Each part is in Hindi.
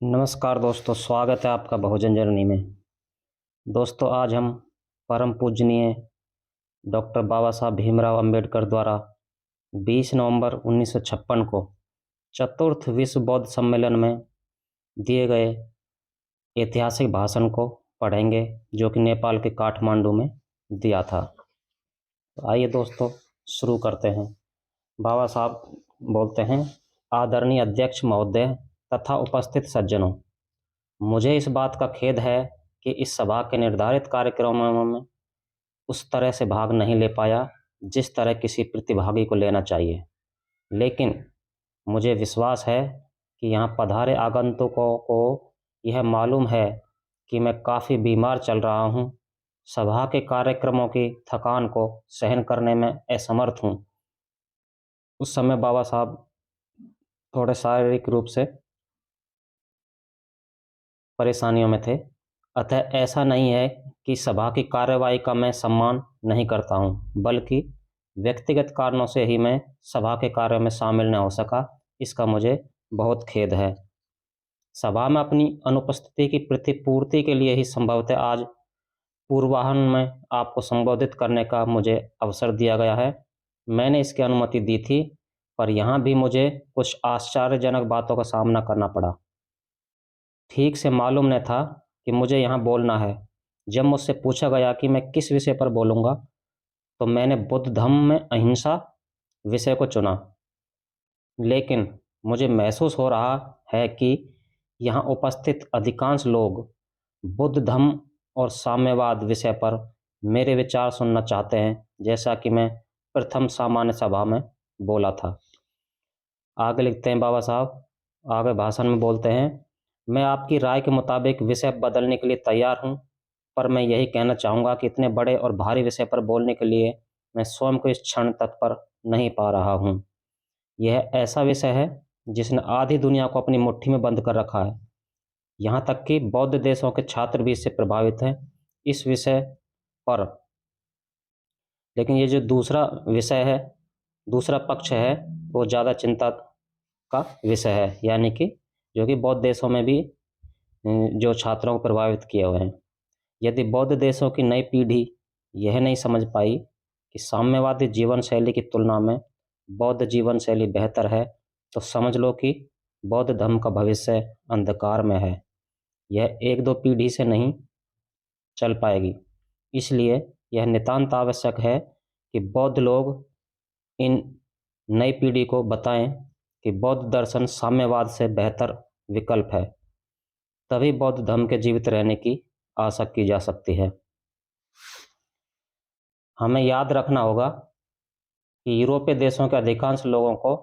नमस्कार दोस्तों, स्वागत है आपका बहुजन जर्नी में। दोस्तों, आज हम परम पूजनीय डॉक्टर बाबा साहब भीमराव अंबेडकर द्वारा 20 नवंबर 1956 को चतुर्थ विश्व बौद्ध सम्मेलन में दिए गए ऐतिहासिक भाषण को पढ़ेंगे, जो कि नेपाल के काठमांडू में दिया था। तो आइए दोस्तों, शुरू करते हैं। बाबा साहब बोलते हैं, आदरणीय अध्यक्ष महोदय तथा उपस्थित सज्जनों, मुझे इस बात का खेद है कि इस सभा के निर्धारित कार्यक्रमों में उस तरह से भाग नहीं ले पाया जिस तरह किसी प्रतिभागी को लेना चाहिए, लेकिन मुझे विश्वास है कि यहाँ पधारे आगंतुकों को यह मालूम है कि मैं काफ़ी बीमार चल रहा हूँ, सभा के कार्यक्रमों की थकान को सहन करने में असमर्थ हूँ। उस समय बाबा साहब थोड़े शारीरिक रूप से परेशानियों में थे। अतः ऐसा नहीं है कि सभा की कार्यवाही का मैं सम्मान नहीं करता हूँ, बल्कि व्यक्तिगत कारणों से ही मैं सभा के कार्यों में शामिल न हो सका। इसका मुझे बहुत खेद है। सभा में अपनी अनुपस्थिति की प्रतिपूर्ति के लिए ही संभवतः आज पूर्वाह्न में आपको संबोधित करने का मुझे अवसर दिया गया है। मैंने इसकी अनुमति दी थी, पर यहाँ भी मुझे कुछ आश्चर्यजनक बातों का सामना करना पड़ा। ठीक से मालूम न था कि मुझे यहाँ बोलना है। जब मुझसे पूछा गया कि मैं किस विषय पर बोलूँगा, तो मैंने बुद्ध धम्म में अहिंसा विषय को चुना। लेकिन मुझे महसूस हो रहा है कि यहाँ उपस्थित अधिकांश लोग बुद्ध धम्म और साम्यवाद विषय पर मेरे विचार सुनना चाहते हैं, जैसा कि मैं प्रथम सामान्य सभा में बोला था। आगे लिखते हैं बाबा साहब, आगे भाषण में बोलते हैं, मैं आपकी राय के मुताबिक विषय बदलने के लिए तैयार हूँ, पर मैं यही कहना चाहूँगा कि इतने बड़े और भारी विषय पर बोलने के लिए मैं स्वयं को इस क्षण तत्पर नहीं पा रहा हूँ। यह ऐसा विषय है जिसने आधी दुनिया को अपनी मुट्ठी में बंद कर रखा है। यहाँ तक कि बौद्ध देशों के छात्र भी इससे प्रभावित हैं इस विषय पर। लेकिन ये जो दूसरा विषय है, दूसरा पक्ष है, वो ज़्यादा चिंता का विषय है, यानी कि जो कि बौद्ध देशों में भी जो छात्रों को प्रभावित किए हुए हैं। यदि बौद्ध देशों की नई पीढ़ी यह नहीं समझ पाई कि साम्यवादी जीवन शैली की तुलना में बौद्ध जीवन शैली बेहतर है, तो समझ लो कि बौद्ध धर्म का भविष्य अंधकार में है। यह एक दो पीढ़ी से नहीं चल पाएगी। इसलिए यह नितांत आवश्यक है कि बौद्ध लोग इन नई पीढ़ी को बताएं कि बौद्ध दर्शन साम्यवाद से बेहतर विकल्प है। तभी बौद्ध धर्म के जीवित रहने की आशा की जा सकती है। हमें याद रखना होगा कि यूरोपीय देशों के अधिकांश लोगों को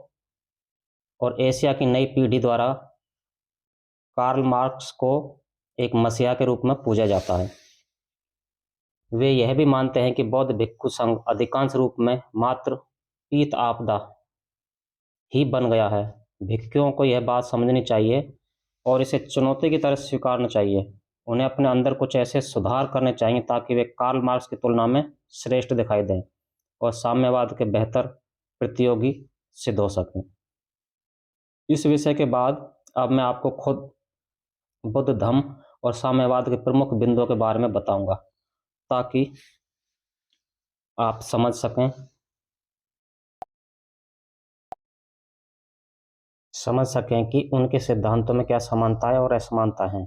और एशिया की नई पीढ़ी द्वारा कार्ल मार्क्स को एक मसीहा के रूप में पूजा जाता है। वे यह भी मानते हैं कि बौद्ध भिक्षु संघ अधिकांश रूप में मात्र पीत आपदा ही बन गया है। भिक्षुओं को यह बात समझनी चाहिए और इसे चुनौती की तरह स्वीकारना चाहिए। उन्हें अपने अंदर कुछ ऐसे सुधार करने चाहिए ताकि वे कार्ल मार्क्स की तुलना में श्रेष्ठ दिखाई दें और साम्यवाद के बेहतर प्रतियोगी सिद्ध हो सकें। इस विषय के बाद अब मैं आपको खुद बुद्ध धम्म और साम्यवाद के प्रमुख बिंदुओं के बारे में बताऊंगा, ताकि आप समझ सकें कि उनके सिद्धांतों में क्या समानताएं और असमानता हैं।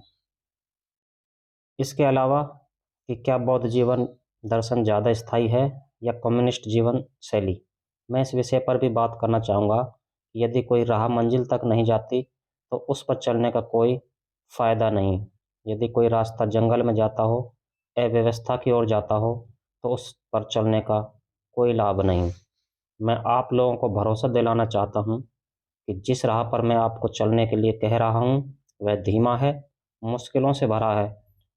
इसके अलावा कि क्या बौद्ध जीवन दर्शन ज़्यादा स्थायी है या कम्युनिस्ट जीवन शैली, मैं इस विषय पर भी बात करना चाहूँगा। यदि कोई राह मंजिल तक नहीं जाती तो उस पर चलने का कोई फ़ायदा नहीं। यदि कोई रास्ता जंगल में जाता हो, अव्यवस्था की ओर जाता हो, तो उस पर चलने का कोई लाभ नहीं। मैं आप लोगों को भरोसा दिलाना चाहता हूँ कि जिस राह पर मैं आपको चलने के लिए कह रहा हूँ वह धीमा है, मुश्किलों से भरा है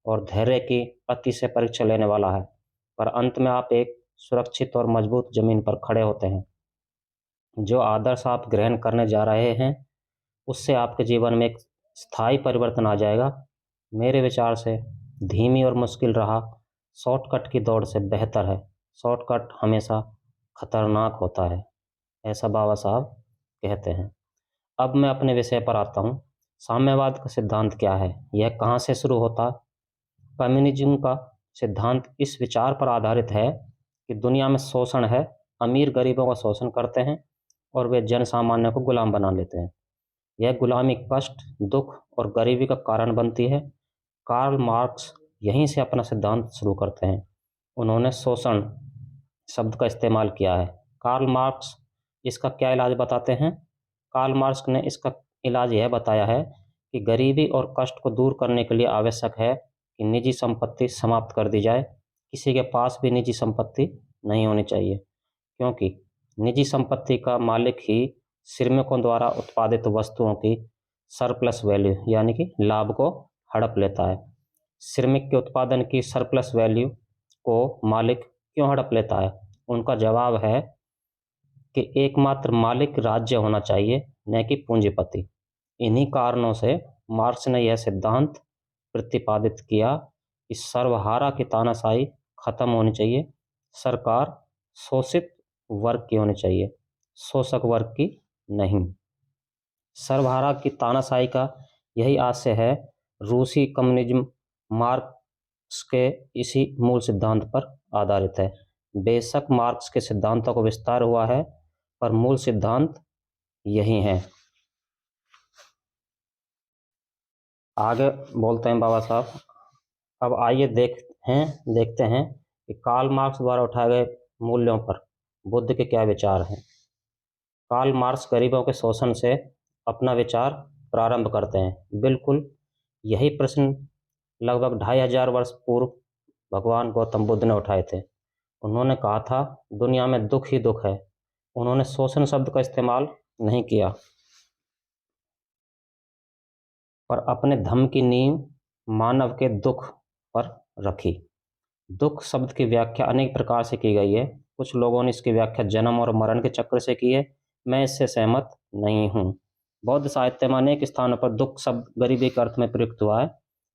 और धैर्य की अतिशय परीक्षा लेने वाला है, पर अंत में आप एक सुरक्षित और मजबूत जमीन पर खड़े होते हैं। जो आदर्श आप ग्रहण करने जा रहे हैं उससे आपके जीवन में एक स्थायी परिवर्तन आ जाएगा। मेरे विचार से धीमी और मुश्किल राह शॉर्टकट की दौड़ से बेहतर है। शॉर्टकट हमेशा खतरनाक होता है, ऐसा बाबा साहब कहते हैं। अब मैं अपने विषय पर आता हूँ। साम्यवाद का सिद्धांत क्या है, यह कहाँ से शुरू होता? कम्युनिज्म का सिद्धांत इस विचार पर आधारित है कि दुनिया में शोषण है, अमीर गरीबों का शोषण करते हैं और वे जन सामान्य को गुलाम बना लेते हैं। यह गुलामी कष्ट, दुख और गरीबी का कारण बनती है। कार्ल मार्क्स यहीं से अपना सिद्धांत शुरू करते हैं। उन्होंने शोषण शब्द का इस्तेमाल किया है। कार्ल मार्क्स इसका क्या इलाज बताते हैं? कार्ल मार्क्स ने इसका इलाज यह बताया है कि गरीबी और कष्ट को दूर करने के लिए आवश्यक है कि निजी संपत्ति समाप्त कर दी जाए। किसी के पास भी निजी संपत्ति नहीं होनी चाहिए, क्योंकि निजी संपत्ति का मालिक ही श्रमिकों द्वारा उत्पादित वस्तुओं की सरप्लस वैल्यू यानी कि लाभ को हड़प लेता है। श्रमिक के उत्पादन की सरप्लस वैल्यू को मालिक क्यों हड़प लेता है? उनका जवाब है कि एकमात्र मालिक राज्य होना चाहिए, न कि पूंजीपति। इन्हीं कारणों से मार्क्स ने यह सिद्धांत प्रतिपादित किया कि सर्वहारा की तानाशाही खत्म होनी चाहिए। सरकार शोषित वर्ग की होनी चाहिए, शोषक वर्ग की नहीं। सर्वहारा की तानाशाही का यही आशय है। रूसी कम्युनिज्म मार्क्स के इसी मूल सिद्धांत पर आधारित है। बेशक मार्क्स के सिद्धांतों को विस्तार हुआ है, पर मूल सिद्धांत यही है। आगे बोलते हैं बाबा साहब। अब आइए देखते हैं कि कार्ल मार्क्स द्वारा उठाए गए मूल्यों पर बुद्ध के क्या विचार हैं। कार्ल मार्क्स गरीबों के शोषण से अपना विचार प्रारंभ करते हैं। बिल्कुल यही प्रश्न लगभग 2500 वर्ष पूर्व भगवान गौतम बुद्ध ने उठाए थे। उन्होंने कहा था, दुनिया में दुख ही दुख है। उन्होंने शोषण शब्द का इस्तेमाल नहीं किया, पर अपने धम्म की नींव मानव के दुख पर रखी। दुख शब्द की व्याख्या अनेक प्रकार से की गई है। कुछ लोगों ने इसकी व्याख्या जन्म और मरण के चक्र से की है। मैं इससे सहमत नहीं हूँ। बौद्ध साहित्य में अनेक स्थानों पर दुख शब्द गरीबी के अर्थ में प्रयुक्त हुआ है।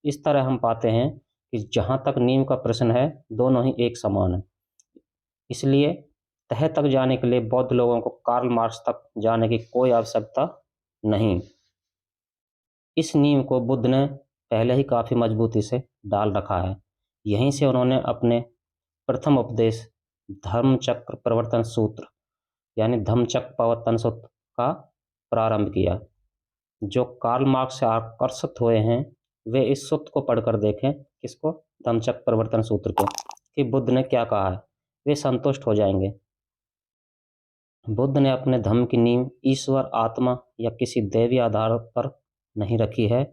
इस तरह हम पाते हैं कि जहाँ तक नींव का प्रश्न है, दोनों ही एक समान है। इसलिए तह तक जाने के लिए बौद्ध लोगों को कार्ल मार्क्स तक जाने की कोई आवश्यकता नहीं। इस नींव को बुद्ध ने पहले ही काफ़ी मजबूती से डाल रखा है। यहीं से उन्होंने अपने प्रथम उपदेश धर्मचक्र प्रवर्तन सूत्र यानी धम्मचक्र प्रवर्तन सूत्र का प्रारंभ किया। जो कार्ल मार्क्स से आकर्षित हुए हैं, वे इस सूत्र को पढ़कर देखें। किसको? धम्मचक्र प्रवर्तन सूत्र को, कि बुद्ध ने क्या कहा है। वे संतुष्ट हो जाएंगे। बुद्ध ने अपने धम्म की नींव ईश्वर, आत्मा या किसी दैवीय आधार पर नहीं रखी है।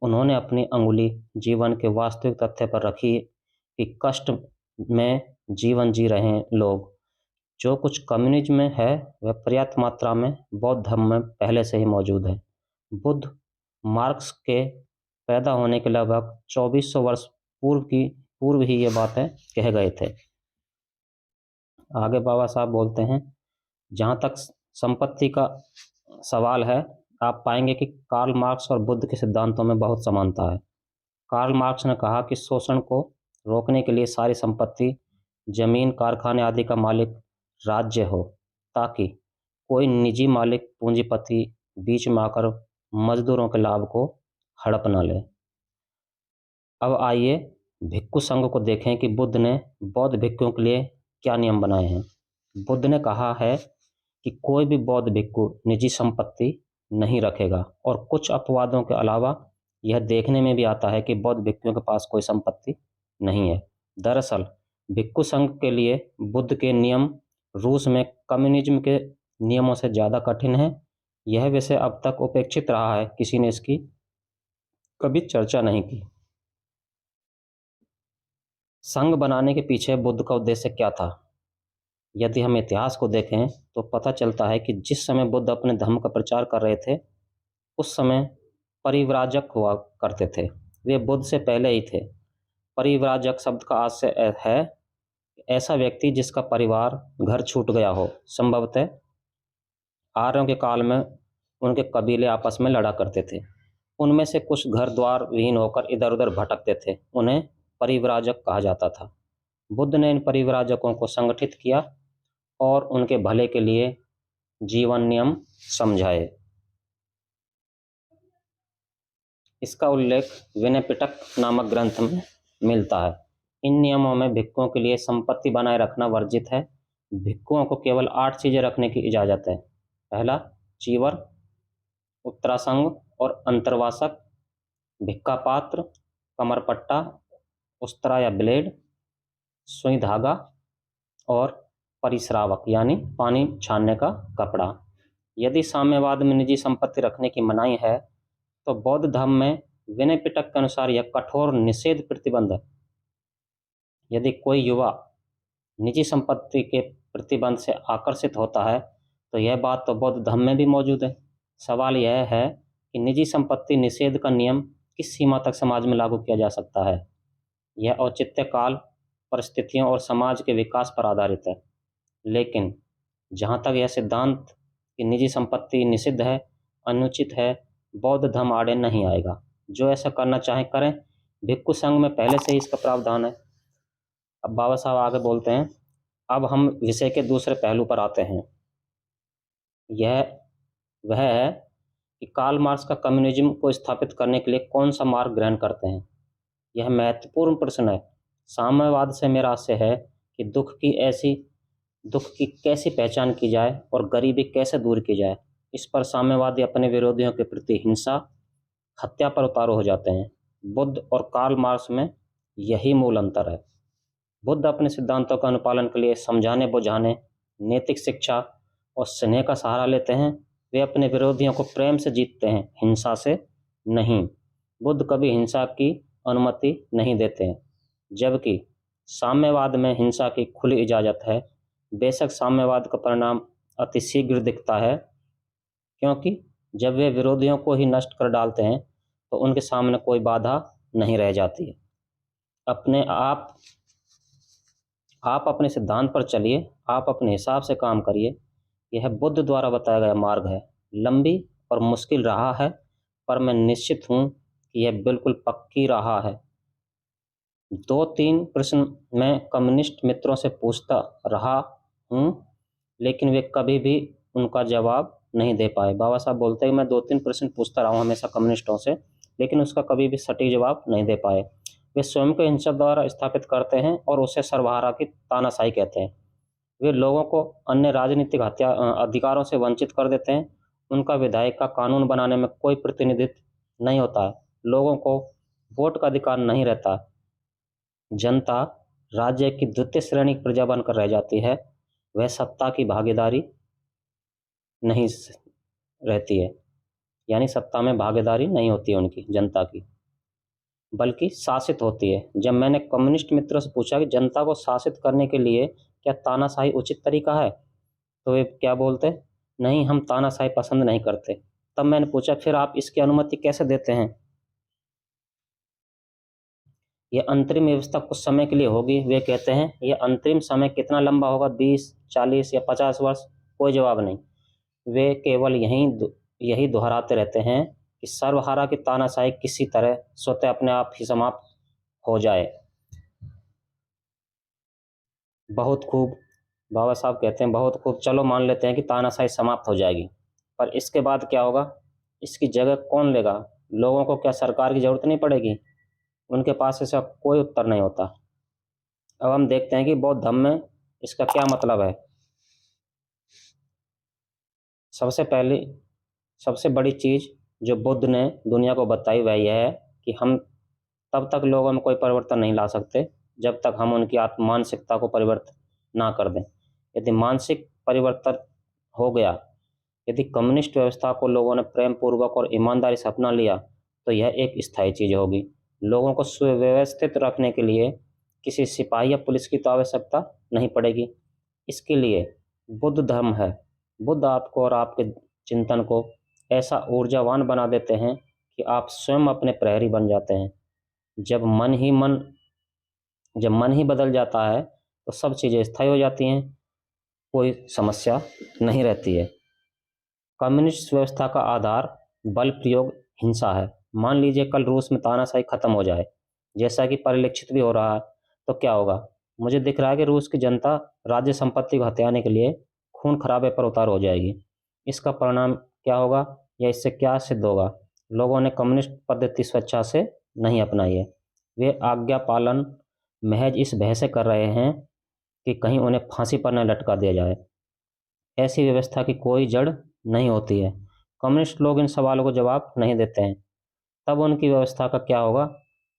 उन्होंने अपनी अंगुली जीवन के वास्तविक तथ्य पर रखी कि कष्ट में जीवन जी रहे हैं लोग। जो कुछ कम्युनिज्म में है, वह पर्याप्त मात्रा में बौद्ध धर्म में पहले से ही मौजूद है। बुद्ध मार्क्स के पैदा होने के लगभग 2400 वर्ष पूर्व ही ये बातें कह गए थे। आगे बाबा साहब बोलते हैं, जहाँ तक संपत्ति का सवाल है, आप पाएंगे कि कार्ल मार्क्स और बुद्ध के सिद्धांतों में बहुत समानता है। कार्ल मार्क्स ने कहा कि शोषण को रोकने के लिए सारी संपत्ति, जमीन, कारखाने आदि का मालिक राज्य हो, ताकि कोई निजी मालिक, पूंजीपति बीच में आकर मजदूरों के लाभ को हड़प न ले। अब आइए भिक्षु संघ को देखें कि बुद्ध ने बौद्ध भिक्षुओं के लिए क्या नियम बनाए हैं। बुद्ध ने कहा है कि कोई भी बौद्ध भिक्षु निजी संपत्ति नहीं रखेगा, और कुछ अपवादों के अलावा यह देखने में भी आता है कि बौद्ध भिक्षुओं के पास कोई संपत्ति नहीं है। दरअसल भिक्षु संघ के लिए बुद्ध के नियम रूस में कम्युनिज्म के नियमों से ज़्यादा कठिन है। यह विषय अब तक उपेक्षित रहा है, किसी ने इसकी कभी चर्चा नहीं की। संघ बनाने के पीछे बुद्ध का उद्देश्य क्या था? यदि हम इतिहास को देखें तो पता चलता है कि जिस समय बुद्ध अपने धर्म का प्रचार कर रहे थे, उस समय परिव्राजक हुआ करते थे। वे बुद्ध से पहले ही थे। परिव्राजक शब्द का आशय है ऐसा व्यक्ति जिसका परिवार घर छूट गया हो। संभवतः आर्यों के काल में उनके कबीले आपस में लड़ा करते थे। उनमें से कुछ घर द्वार विहीन होकर इधर उधर भटकते थे। उन्हें परिव्राजक कहा जाता था। बुद्ध ने इन परिव्राजकों को संगठित किया और उनके भले के लिए जीवन नियम समझाए। इसका उल्लेख विनय पिटक नामक ग्रंथ में मिलता है। इन नियमों में भिक्षुओं के लिए संपत्ति बनाए रखना वर्जित है। भिक्षुओं को केवल 8 चीजें रखने की इजाजत है। पहला, चीवर, उत्तरासंग और अंतर्वासक, भिक्का पात्र, कमरपट्टा, उस्तरा या ब्लेड, सुई धागा और परिश्रावक यानी पानी छानने का कपड़ा। यदि साम्यवाद में निजी संपत्ति रखने की मनाही है तो बौद्ध धर्म में विनय पिटक के अनुसार यह कठोर निषेध प्रतिबंध है। यदि कोई युवा निजी संपत्ति के प्रतिबंध से आकर्षित होता है तो यह बात तो बौद्ध धर्म में भी मौजूद है। सवाल यह है कि निजी संपत्ति निषेध का नियम किस सीमा तक समाज में लागू किया जा सकता है। यह औचित्य काल, परिस्थितियों और समाज के विकास पर आधारित है। लेकिन जहाँ तक यह सिद्धांत कि निजी संपत्ति निषिद्ध है, अनुचित है, बौद्ध धर्म आड़े नहीं आएगा। जो ऐसा करना चाहे करें। भिक्षु संघ में पहले से ही इसका प्रावधान है। अब बाबा साहब आगे बोलते हैं, अब हम विषय के दूसरे पहलू पर आते हैं। यह वह है कि कार्ल मार्क्स का कम्युनिज्म को स्थापित करने के लिए कौन सा मार्ग ग्रहण करते हैं। यह महत्वपूर्ण प्रश्न है। साम्यवाद से मेरा आशय है कि दुख की कैसी पहचान की जाए और गरीबी कैसे दूर की जाए। इस पर साम्यवादी अपने विरोधियों के प्रति हिंसा, हत्या पर उतारू हो जाते हैं। बुद्ध और कार्ल मार्क्स में यही मूल अंतर है। बुद्ध अपने सिद्धांतों का अनुपालन के लिए समझाने बुझाने, नैतिक शिक्षा और स्नेह का सहारा लेते हैं। वे अपने विरोधियों को प्रेम से जीतते हैं, हिंसा से नहीं। बुद्ध कभी हिंसा की अनुमति नहीं देते हैं, जबकि साम्यवाद में हिंसा की खुली इजाजत है। बेशक साम्यवाद का परिणाम अति शीघ्र दिखता है, क्योंकि जब वे विरोधियों को ही नष्ट कर डालते हैं तो उनके सामने कोई बाधा नहीं रह जाती है। आप अपने सिद्धांत पर चलिए, आप अपने हिसाब से काम करिए। यह बुद्ध द्वारा बताया गया मार्ग है। लंबी और मुश्किल राह है, पर मैं निश्चित हूँ कि यह बिल्कुल पक्की राह है। 2-3 प्रश्न मैं कम्युनिस्ट मित्रों से पूछता रहा हूँ, लेकिन वे कभी भी उनका जवाब नहीं दे पाए। बाबा साहब बोलते हैं मैं 2-3 प्रश्न पूछता रहा हूँ हमेशा कम्युनिस्टों से, लेकिन उसका कभी भी सटीक जवाब नहीं दे पाए। वे स्वयं को हिंसा द्वारा स्थापित करते हैं और उसे सर्वहारा की तानाशाही कहते हैं। वे लोगों को अन्य राजनीतिक अधिकारों से वंचित कर देते हैं। उनका विधायक का कानून बनाने में कोई प्रतिनिधित्व नहीं होता है। लोगों को वोट का अधिकार नहीं रहता। जनता राज्य की द्वितीय श्रेणी प्रजा बनकर रह जाती है। वह सत्ता की भागीदारी नहीं रहती है, यानी सत्ता में भागीदारी नहीं होती है उनकी, जनता की, बल्कि शासित होती है। जब मैंने कम्युनिस्ट मित्रों से पूछा कि जनता को शासित करने के लिए क्या तानाशाही उचित तरीका है, तो वे क्या बोलते, नहीं, हम तानाशाही पसंद नहीं करते। तब मैंने पूछा, फिर आप इसकी अनुमति कैसे देते हैं? यह अंतरिम व्यवस्था कुछ समय के लिए होगी। वे कहते हैं यह अंतरिम समय कितना लंबा होगा, 20, 40 या 50 वर्ष? कोई जवाब नहीं। वे केवल यही दोहराते रहते हैं कि सर्वहारा की तानाशाही किसी तरह स्वतः अपने आप ही समाप्त हो जाए। बहुत खूब, बाबा साहब कहते हैं बहुत खूब, चलो मान लेते हैं कि तानाशाही समाप्त हो जाएगी, पर इसके बाद क्या होगा? इसकी जगह कौन लेगा? लोगों को क्या सरकार की जरूरत नहीं पड़ेगी? उनके पास इसका कोई उत्तर नहीं होता। अब हम देखते हैं कि बौद्ध धर्म में इसका क्या मतलब है। सबसे बड़ी चीज जो बुद्ध ने दुनिया को बताई वह यह है कि हम तब तक लोगों में कोई परिवर्तन नहीं ला सकते जब तक हम उनकी मानसिकता को परिवर्तन ना कर दें। यदि मानसिक परिवर्तन हो गया, यदि कम्युनिस्ट व्यवस्था को लोगों ने प्रेम पूर्वक और ईमानदारी से अपना लिया, तो यह एक स्थायी चीज होगी। लोगों को सुव्यवस्थित रखने के लिए किसी सिपाही या पुलिस की तो आवश्यकता नहीं पड़ेगी। इसके लिए बुद्ध धर्म है। बुद्ध आपको और आपके चिंतन को ऐसा ऊर्जावान बना देते हैं कि आप स्वयं अपने प्रहरी बन जाते हैं। जब मन ही बदल जाता है तो सब चीज़ें स्थायी हो जाती हैं, कोई समस्या नहीं रहती है। कम्युनिस्ट व्यवस्था का आधार बल प्रयोग, हिंसा है। मान लीजिए कल रूस में तानाशाही खत्म हो जाए, जैसा कि परिलक्षित भी हो रहा है, तो क्या होगा? मुझे दिख रहा है कि रूस की जनता राज्य संपत्ति को हथियाने के लिए खून खराबे पर उतार हो जाएगी। इसका परिणाम क्या होगा या इससे क्या सिद्ध होगा? लोगों ने कम्युनिस्ट पद्धति स्वेच्छा से नहीं अपनाई है। वे आज्ञा पालन महज इस भय से कर रहे हैं कि कहीं उन्हें फांसी पर न लटका दिया जाए। ऐसी व्यवस्था की कोई जड़ नहीं होती है। कम्युनिस्ट लोग इन सवालों को जवाब नहीं देते हैं। तब उनकी व्यवस्था का क्या होगा?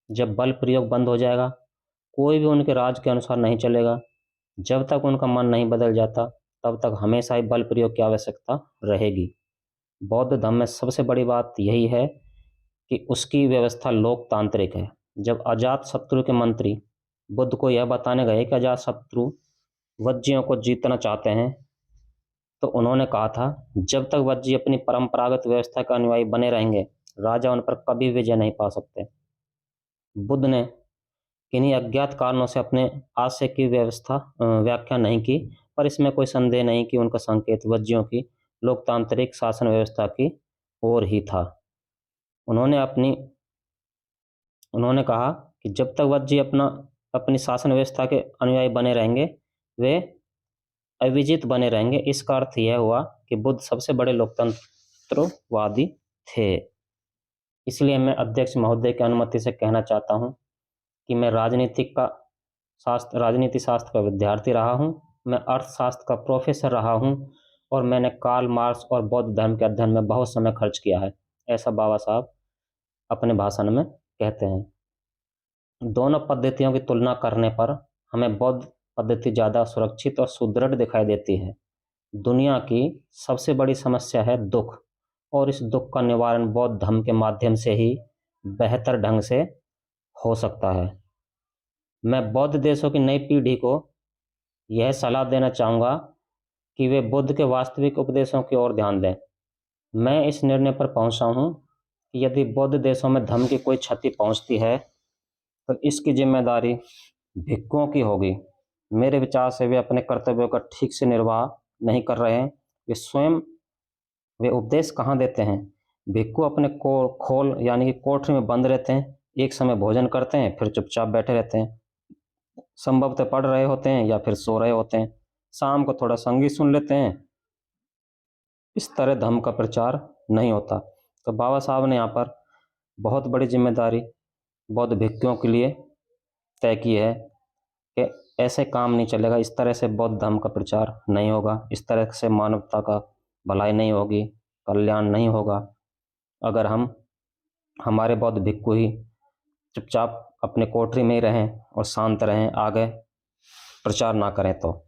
जब बल प्रयोग बंद हो जाएगा, कोई भी उनके राज के अनुसार नहीं चलेगा। जब तक उनका मन नहीं बदल जाता, तब तक हमेशा ही बल प्रयोग की आवश्यकता रहेगी। बौद्ध धर्म में सबसे बड़ी बात यही है कि उसकी व्यवस्था लोकतांत्रिक है। जब अजातशत्रु के मंत्री बुद्ध को यह बताने गए कि अजातशत्रु वज्जियों को जीतना चाहते हैं, तो उन्होंने कहा था, जब तक वज्जी अपनी परंपरागत व्यवस्था के अनुयायी बने रहेंगे, राजा उन पर कभी विजय नहीं पा सकते। बुद्ध ने किन्हीं अज्ञात कारणों से अपने आशय की व्याख्या नहीं की, पर इसमें कोई संदेह नहीं कि उनका संकेत वज्जियों की लोकतांत्रिक शासन व्यवस्था की ओर ही था। उन्होंने कहा कि जब तक वज्जी अपनी शासन व्यवस्था के अनुयायी बने रहेंगे, वे अविजित बने रहेंगे। इसका अर्थ यह हुआ कि बुद्ध सबसे बड़े लोकतंत्रवादी थे। इसलिए मैं अध्यक्ष महोदय की अनुमति से कहना चाहता हूं कि मैं राजनीति शास्त्र का विद्यार्थी रहा हूं, मैं अर्थशास्त्र का प्रोफेसर रहा हूं और मैंने कार्ल मार्क्स और बौद्ध धर्म के अध्ययन में बहुत समय खर्च किया है। ऐसा बाबा साहब अपने भाषण में कहते हैं। दोनों पद्धतियों की तुलना करने पर हमें बौद्ध पद्धति ज़्यादा सुरक्षित और सुदृढ़ दिखाई देती है। दुनिया की सबसे बड़ी समस्या है दुख, और इस दुख का निवारण बौद्ध धर्म के माध्यम से ही बेहतर ढंग से हो सकता है। मैं बौद्ध देशों की नई पीढ़ी को यह सलाह देना चाहूँगा कि वे बुद्ध के वास्तविक उपदेशों की ओर ध्यान दें। मैं इस निर्णय पर पहुँचा हूँ कि यदि बौद्ध देशों में धर्म की कोई क्षति पहुँचती है, तो इसकी जिम्मेदारी भिक्षुओं की होगी। मेरे विचार से वे अपने कर्तव्यों का ठीक से निर्वाह नहीं कर रहे हैं। वे उपदेश कहाँ देते हैं? भिक्षु अपने खोल यानी कि कोठरी में बंद रहते हैं, एक समय भोजन करते हैं, फिर चुपचाप बैठे रहते हैं। संभवतः पढ़ रहे होते हैं या फिर सो रहे होते हैं। शाम को थोड़ा संगीत सुन लेते हैं। इस तरह धर्म का प्रचार नहीं होता। तो बाबा साहब ने यहाँ पर बहुत बड़ी जिम्मेदारी बौद्ध भिक्षुओं के लिए तय की है कि ऐसे काम नहीं चलेगा, इस तरह से बौद्ध धर्म का प्रचार नहीं होगा, इस तरह से मानवता का भलाई नहीं होगी, कल्याण नहीं होगा। अगर हमारे बौद्ध भिक्षु ही चुपचाप अपने कोठरी में ही रहें और शांत रहें, आगे प्रचार ना करें। तो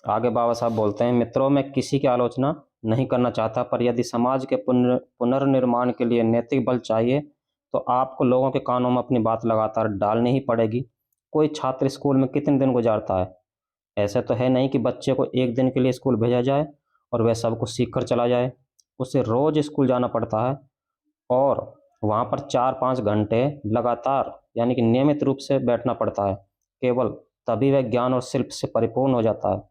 आगे बाबा साहब बोलते हैं, मित्रों, मैं किसी की आलोचना नहीं करना चाहता, पर यदि समाज के पुनर्निर्माण के लिए नैतिक बल चाहिए, तो आपको लोगों के कानों में अपनी बात लगातार डालनी ही पड़ेगी। कोई छात्र स्कूल में कितने दिन गुजारता है? ऐसे तो है नहीं कि बच्चे को एक दिन के लिए स्कूल भेजा जाए और वह सब कुछ सीख कर चला जाए। उसे रोज स्कूल जाना पड़ता है और वहाँ पर 4-5 घंटे लगातार यानी कि नियमित रूप से बैठना पड़ता है। केवल तभी वह ज्ञान और शिल्प से परिपूर्ण हो जाता है।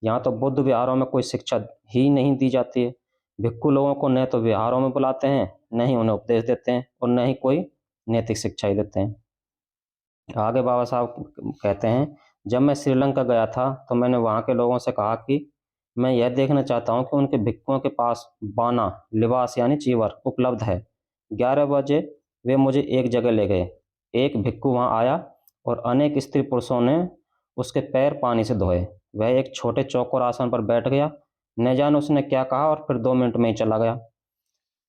यहाँ तो बुद्ध विहारों में कोई शिक्षा ही नहीं दी जाती है। भिक्षु लोगों को न तो विहारों में बुलाते हैं, न ही उन्हें उपदेश देते हैं और न ही कोई नैतिक शिक्षा ही देते हैं। आगे बाबा साहब कहते हैं, जब मैं श्रीलंका गया था तो मैंने वहाँ के लोगों से कहा कि मैं यह देखना चाहता हूँ कि उनके भिक्षुओं के पास बाना लिबास यानी चीवर उपलब्ध है। 11 बजे वे मुझे एक जगह ले गए। एक भिक्षु वहाँ आया और अनेक स्त्री पुरुषों ने उसके पैर पानी से धोए। वह एक छोटे चौकोर आसन पर बैठ गया। न जाने उसने क्या कहा और फिर 2 मिनट में ही चला गया।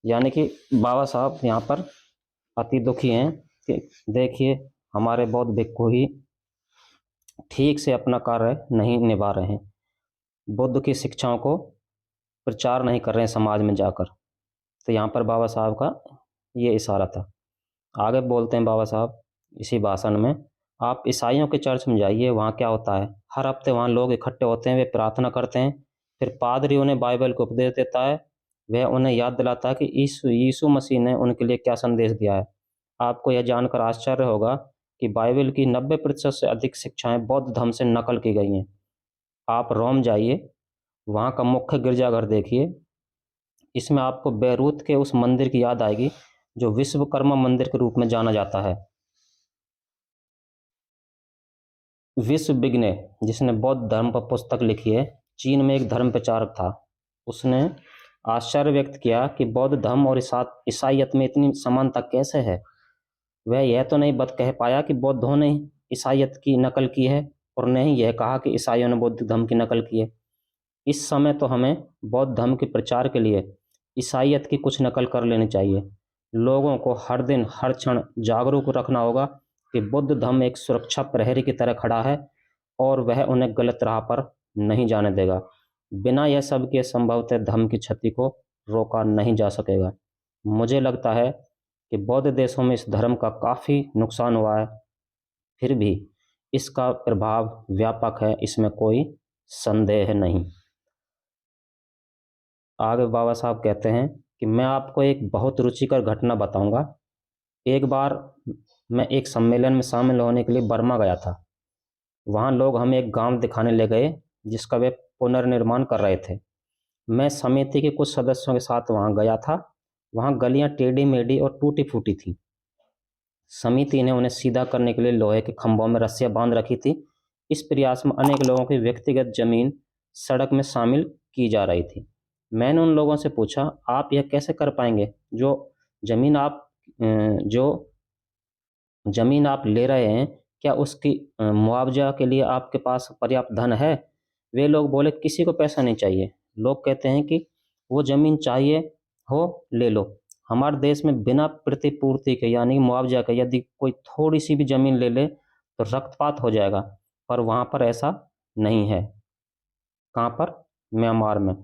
यानी कि बाबा साहब यहाँ पर अति दुखी हैं कि देखिए हमारे बौद्ध भिक्षु ही ठीक से अपना कार्य नहीं निभा रहे हैं, बुद्ध की शिक्षाओं को प्रचार नहीं कर रहे हैं समाज में जाकर। तो यहाँ पर बाबा साहब का ये इशारा था। आगे बोलते हैं बाबा साहब इसी भाषण में, आप ईसाइयों के चर्च में जाइए, वहाँ क्या होता है? हर हफ्ते वहाँ लोग इकट्ठे होते हैं, वे प्रार्थना करते हैं, फिर पादरी उन्हें बाइबल को उपदेश देता है। वह उन्हें याद दिलाता है कि यीशु मसीह ने उनके लिए क्या संदेश दिया है। आपको यह जानकर आश्चर्य होगा कि बाइबल की 90% से अधिक शिक्षाएं बौद्ध धर्म से नकल की गई हैं। आप रोम जाइए, वहाँ का मुख्य गिरजाघर देखिए, इसमें आपको बैरूत के उस मंदिर की याद आएगी जो विश्वकर्मा मंदिर के रूप में जाना जाता है। विश्वविज्ञ जिसने बौद्ध धर्म पर पुस्तक लिखी है, चीन में एक धर्म प्रचारक था। उसने आश्चर्य व्यक्त किया कि बौद्ध धर्म और ईसाइयत में इतनी समानता कैसे है। वह यह तो नहीं बत कह पाया कि बौद्धों ने ईसाइयत की नकल की है, और न ही यह कहा कि ईसाइयों ने बौद्ध धर्म की नकल की है। इस समय तो हमें बौद्ध धर्म के प्रचार के लिए ईसाइयत की कुछ नकल कर लेनी चाहिए। लोगों को हर दिन हर क्षण जागरूक रखना होगा कि बुद्ध धर्म एक सुरक्षा प्रहरी की तरह खड़ा है और वह उन्हें गलत राह पर नहीं जाने देगा। बिना यह सब के संभवतः धर्म की क्षति को रोका नहीं जा सकेगा। मुझे लगता है कि बौद्ध देशों में इस धर्म का काफ़ी नुकसान हुआ है, फिर भी इसका प्रभाव व्यापक है, इसमें कोई संदेह नहीं। आगे बाबा साहब कहते हैं कि मैं आपको एक बहुत रुचिकर घटना बताऊंगा। एक बार मैं एक सम्मेलन में शामिल होने के लिए बर्मा गया था। वहाँ लोग हमें एक गांव दिखाने ले गए जिसका वे पुनर्निर्माण कर रहे थे। मैं समिति के कुछ सदस्यों के साथ वहाँ गया था। वहाँ गलियाँ टेढ़ी मेढ़ी और टूटी फूटी थी। समिति ने उन्हें सीधा करने के लिए लोहे के खंभों में रस्सियाँ बांध रखी थी। इस प्रयास में अनेक लोगों की व्यक्तिगत जमीन सड़क में शामिल की जा रही थी। मैंने उन लोगों से पूछा, आप यह कैसे कर पाएंगे? जो जमीन आप ले रहे हैं, क्या उसकी मुआवजा के लिए आपके पास पर्याप्त धन है? वे लोग बोले, किसी को पैसा नहीं चाहिए। लोग कहते हैं कि वो जमीन चाहिए हो ले लो। हमारे देश में बिना प्रतिपूर्ति के यानी मुआवजा के यदि कोई थोड़ी सी भी जमीन ले ले तो रक्तपात हो जाएगा, पर वहाँ पर ऐसा नहीं है। कहाँ पर? म्यांमार में।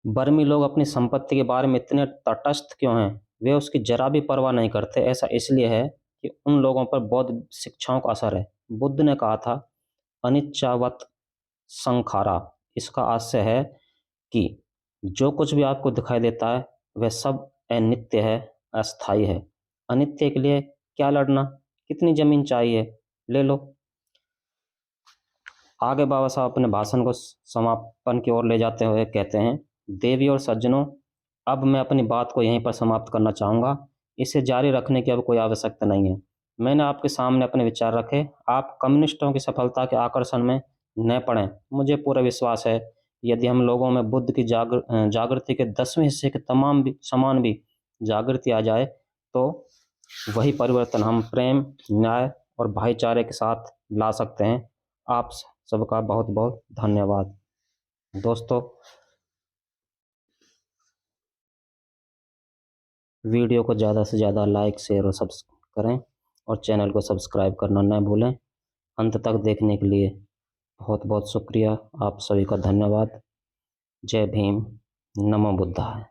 बर्मी लोग अपनी संपत्ति के बारे में इतने तटस्थ क्यों हैं? वे उसकी जरा भी परवाह नहीं करते। ऐसा इसलिए है कि उन लोगों पर बौद्ध शिक्षाओं का असर है। बुद्ध ने कहा था, अनिच्चावत संखारा। इसका आशय है कि जो कुछ भी आपको दिखाई देता है वह सब अनित्य है, अस्थायी है। अनित्य के लिए क्या लड़ना? कितनी जमीन चाहिए, ले लो। आगे बाबा साहब अपने भाषण को समापन की ओर ले जाते हुए कहते हैं, देवी और सज्जनों, अब मैं अपनी बात को यहीं पर समाप्त करना चाहूँगा। इसे जारी रखने की अब कोई आवश्यकता नहीं है। मैंने आपके सामने अपने विचार रखे। आप कम्युनिस्टों की सफलता के आकर्षण में न पड़ें। मुझे पूरा विश्वास है, यदि हम लोगों में बुद्ध की जागृति के 10वें हिस्से के समान भी जागृति आ जाए तो वही परिवर्तन हम प्रेम, न्याय और भाईचारे के साथ ला सकते हैं। आप सबका बहुत बहुत धन्यवाद। दोस्तों, वीडियो को ज़्यादा से ज़्यादा लाइक, शेयर और सब्सक्राइब करें और चैनल को सब्सक्राइब करना न भूलें। अंत तक देखने के लिए बहुत बहुत शुक्रिया। आप सभी का धन्यवाद। जय भीम, नमो बुद्धाय।